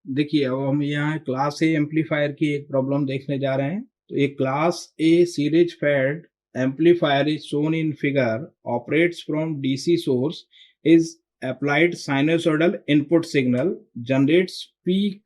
देखिए, अब हम यहाँ क्लास ए एम्पलीफायर की एक प्रॉब्लम देखने जा रहे हैं। तो एक class A series fed amplifier is shown in figure, operates from DC source, is applied sinusoidal input signal, generates peak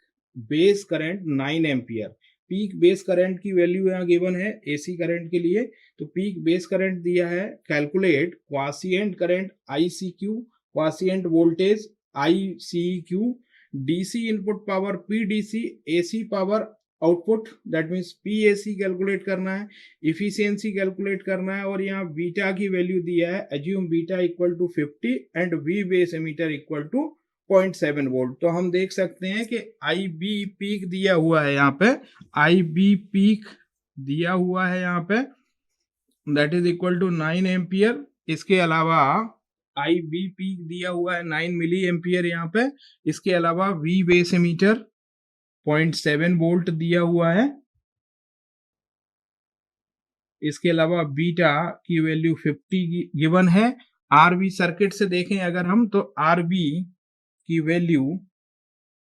base current 9 ampere. Peak base current की वैल्यू यहाँ गिवन है एसी करंट के लिए। तो पीक बेस करंट दिया है, calculate quiescent current I C Q, quiescent voltage I C Q, DC input power PDC, AC power output that means PAC calculate करना है, इफिशियंसी कैलकुलेट करना है, और यहाँ बीटा की वैल्यू दिया है, assume beta equal to 50 and V base emitter equal to 0.7 volt. तो हम देख सकते हैं कि आई बी पीक दिया हुआ है यहाँ पे, आई बी पीक दिया हुआ है यहाँ पे, that is equal to 9 ampere. इसके अलावा आई बी पीक दिया हुआ है 9 मिली एम्पियर यहाँ पे। इसके अलावा वी बेस एमीटर 0.7 वोल्ट दिया हुआ है। इसके अलावा बीटा की वैल्यू 50 गिवन है। आरबी सर्किट से देखें अगर हम, तो आरबी की वैल्यू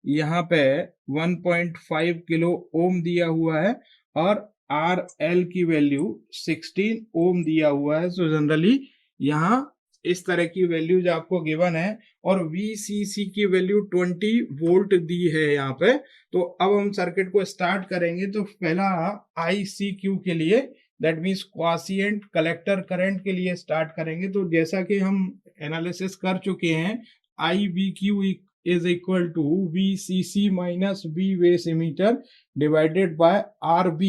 यहाँ पे 1.5 किलो ओम दिया हुआ है और आर एल की वैल्यू 16 ओम दिया हुआ है। सो जनरली यहाँ इस तरह की वैल्यूज आपको गिवन है, और VCC की वैल्यू 20 वोल्ट दी है यहाँ पे। तो अब हम सर्किट को स्टार्ट करेंगे। तो पहला ICQ के लिए, दैट मीन्स क्वासिएंट कलेक्टर करंट के लिए स्टार्ट करेंगे। तो जैसा कि हम एनालिसिस कर चुके हैं, IBQ is equal to VCC minus V base emitter divided by RB।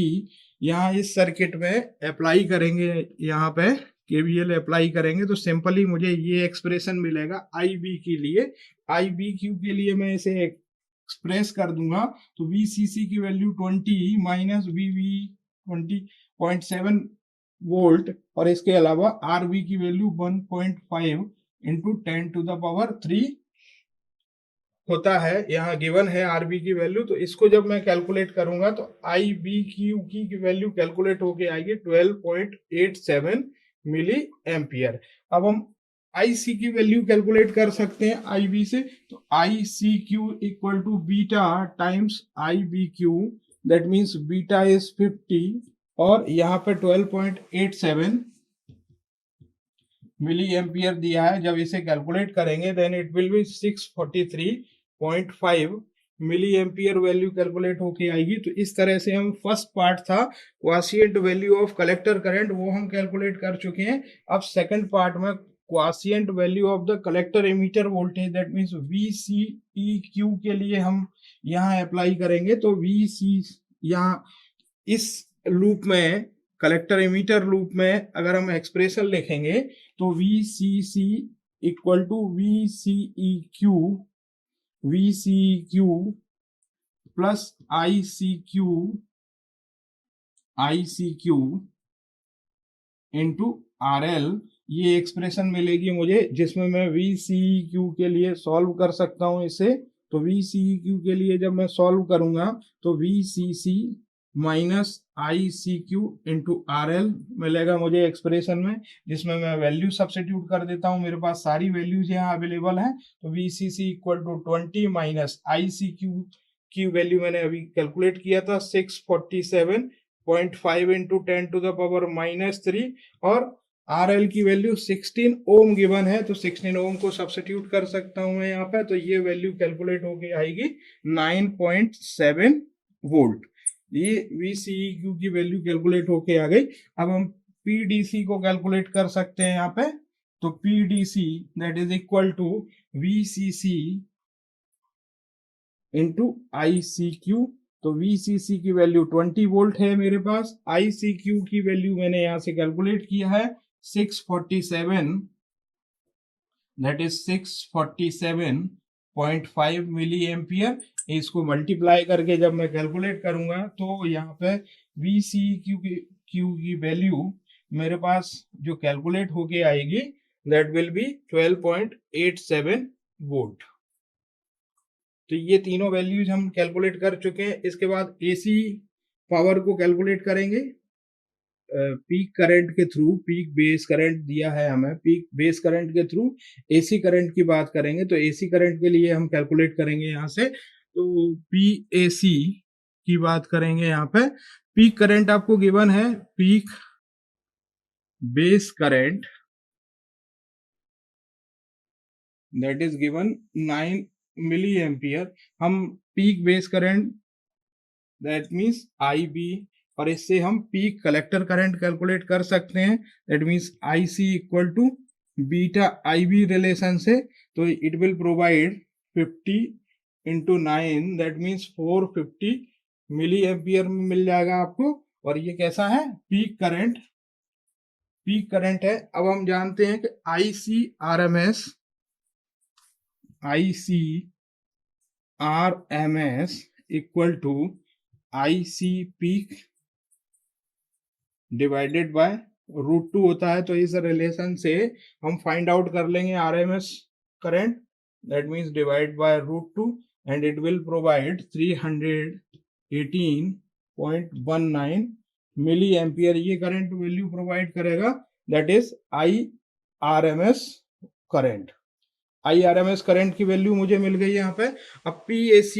यहाँ इस सर्किट में अप्लाई करेंगे, यहाँ पे KVL अप्लाई करेंगे तो सिंपली मुझे ये एक्सप्रेशन मिलेगा IB के लिए। IBQ के लिए मैं इसे एक्सप्रेस कर दूंगा। तो VCC की वैल्यू 20 माइनस VV 20.7 वोल्ट, और इसके अलावा RB की value 1.5 into 10 to the power 3 होता है। यहाँ गिवन है आरबी की वैल्यू। तो इसको जब मैं कैलकुलेट करूंगा तो आई बी क्यू की वैल्यू कैलकुलेट होके आएगी 12.87 मिली एम्पियर। अब हम आई सी की वैल्यू कैलकुलेट कर सकते हैं आई बी से। तो I C Q equal to beta times I B Q, that means beta is 50 और यहाँ पे 12.87 मिली एम्पियर दिया है। जब इसे कैलकुलेट करेंगे then it will be 643.5 milli ampere value calculate होके आएगी। तो इस तरह से हम फर्स्ट पार्ट था क्वासिएंट वैल्यू ऑफ कलेक्टर करंट, वो हम कैलकुलेट कर चुके हैं। अब सेकंड पार्ट में quiescent value of the collector emitter voltage, that means VCEQ के लिए हम यहाँ अप्लाई करेंगे। तो VC यहाँ इस लूप में, कलेक्टर एमीटर लूप में अगर हम एक्सप्रेशन लिखेंगे तो VCC equal to VCEQ plus ICQ into RL, ये एक्सप्रेशन मिलेगी मुझे, जिसमें मैं VCEQ के लिए सॉल्व कर सकता हूं इसे। तो VCEQ के लिए जब मैं सॉल्व करूंगा तो VCC minus ICQ into RL मिलेगा मुझे एक्सप्रेशन में, जिसमें मैं वैल्यू सब्स्टिट्यूट कर देता हूं। मेरे पास सारी वैल्यूज यहाँ अवेलेबल हैं। तो VCC equal to 20 minus ICQ की वैल्यू मैंने अभी कैलकुलेट किया था 647.5 into 10 to the power minus 3, और RL की वैल्यू 16 ओम गिवन है। तो 16 ओम को सब्स्टिट्यूट कर सकता हूं मैं यहाँ पे। तो ये वैल्यू कैलकुलेट होके आएगी 9.7 वोल्ट। ये VCEQ की वैल्यू कैलकुलेट होके आ गई। अब हम PDC को कैलकुलेट कर सकते हैं यहाँ पे। तो PDC that is equal to VCC into ICQ। तो VCC की वैल्यू 20 वोल्ट है मेरे पास। ICQ की वैल्यू मैंने यहाँ से कैलकुलेट किया है 647, दैट इज 647.5 मिली एम्पियर। इसको मल्टीप्लाई करके जब मैं कैलकुलेट करूंगा तो यहाँ पे VCQ की वैल्यू मेरे पास जो कैलकुलेट होके आएगी दैट विल बी 12.87 वोल्ट। तो ये तीनों वैल्यूज हम कैलकुलेट कर चुके हैं। इसके बाद AC पावर को कैलकुलेट करेंगे पीक करंट के थ्रू। पीक बेस करंट दिया है हमें, पीक बेस करंट के थ्रू AC करंट की बात करेंगे। तो AC करंट के लिए हम कैलकुलेट करेंगे यहाँ से। तो PAC की बात करेंगे यहाँ पे। पीक करंट आपको गिवन है, peak base current that is given 9 milli ampere. हम peak base current that means IB, और इससे हम पीक कलेक्टर करंट कैलकुलेट कर सकते हैं, that means IC equal to beta IB relation से। तो it will provide 50 into 9 that means 450 milli ampere में मिल जाएगा आपको। और ये कैसा है, पीक करंट, पीक करंट है। अब हम जानते हैं कि ICRMS equal to IC peak divided by √2 होता है। तो इस रिलेशन से हम फाइंड आउट कर लेंगे RMS current, that means divide by √2 and it will provide 318.19 milli ampere. ये करंट वैल्यू प्रोवाइड करेगा, that is IRMS current. IRMS current की वैल्यू मुझे मिल गई यहाँ पे। अब PAC,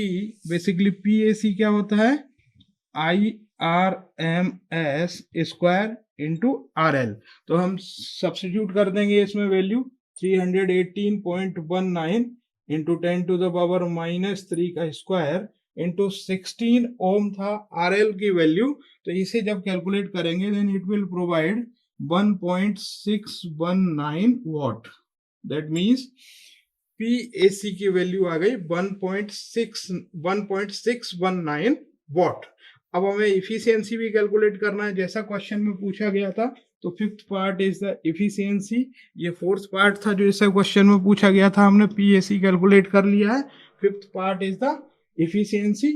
बेसिकली PAC क्या होता है, IRMS स्क्वायर इंटू RL। तो हम सब्स्टिट्यूट कर देंगे इसमें value, 318.19 into 10 to the power -3 का स्क्वायर इंटू 16 ओम था RL की वैल्यू। तो इसे जब कैलकुलेट करेंगे then it will provide 1.619 watt. That means PAC की वैल्यू आ गई 1.619 वॉट। अब हमें इफिशियंसी भी कैलकुलेट करना है, जैसा क्वेश्चन में पूछा गया था। तो fifth part is the efficiency, ये फोर्थ पार्ट था जो इस क्वेश्चन में पूछा गया था। हमने PAC कैलकुलेट कर लिया है, fifth part is the efficiency.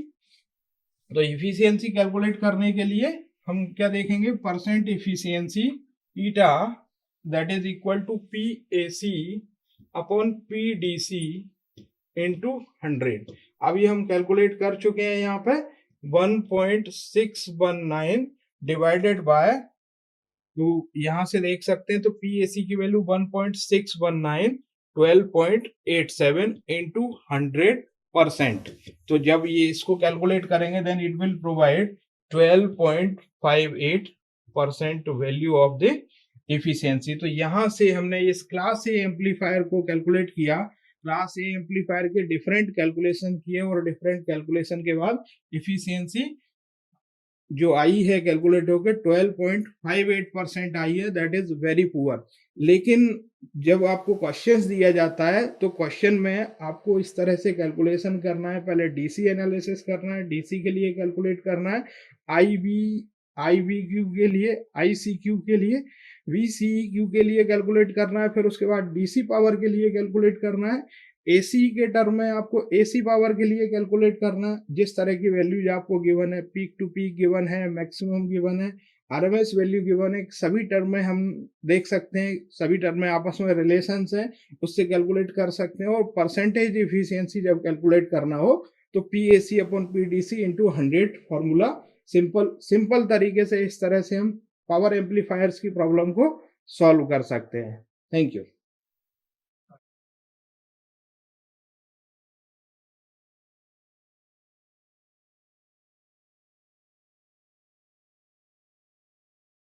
तो इफिशियंसी कैलकुलेट करने के लिए हम क्या देखेंगे, percent efficiency eta that is equal to PAC upon PDC into 100। अभी हम कैलकुलेट कर चुके हैं यहाँ पे 1.619 डिवाइडेड बाय, तो यहां से देख सकते हैं तो PAC की वैल्यू 1.619 12.87 इंटू 100%। तो जब ये इसको कैलकुलेट करेंगे then it will provide 12.58% value of the efficiency. तो यहां से हमने इस क्लास ए एम्पलीफायर को कैलकुलेट किया। क्लास ए एम्पलीफायर के डिफरेंट कैलकुलेशन किए और डिफरेंट कैलकुलेशन के बाद इफिशियंसी जो आई है कैलकुलेट होकर 12.58% आई है, दैट इज वेरी पुअर। लेकिन जब आपको क्वेश्चंस दिया जाता है तो क्वेश्चन में आपको इस तरह से कैलकुलेशन करना है, पहले डीसी एनालिसिस करना है, डीसी के लिए कैलकुलेट करना है, IBQ के लिए, ICQ के लिए, VCEQ के लिए कैलकुलेट करना है, फिर उसके बाद DC पावर के लिए कैलकुलेट करना है, AC के टर्म में आपको AC पावर के लिए कैलकुलेट करना, जिस तरह की वैल्यूज आपको गिवन है, पीक टू पीक गिवन है, मैक्सिमम गिवन है, RMS वैल्यू गिवन है, सभी टर्म में हम देख सकते हैं, सभी टर्म में आपस में रिलेशंस है, उससे कैलकुलेट कर सकते हैं। और परसेंटेज इफिशियंसी जब कैलकुलेट करना हो तो PAC upon PDC into 100 formula, simple तरीके से इस तरह से हम पावर एम्पलीफायर्स की प्रॉब्लम को सॉल्व कर सकते हैं। Thank you.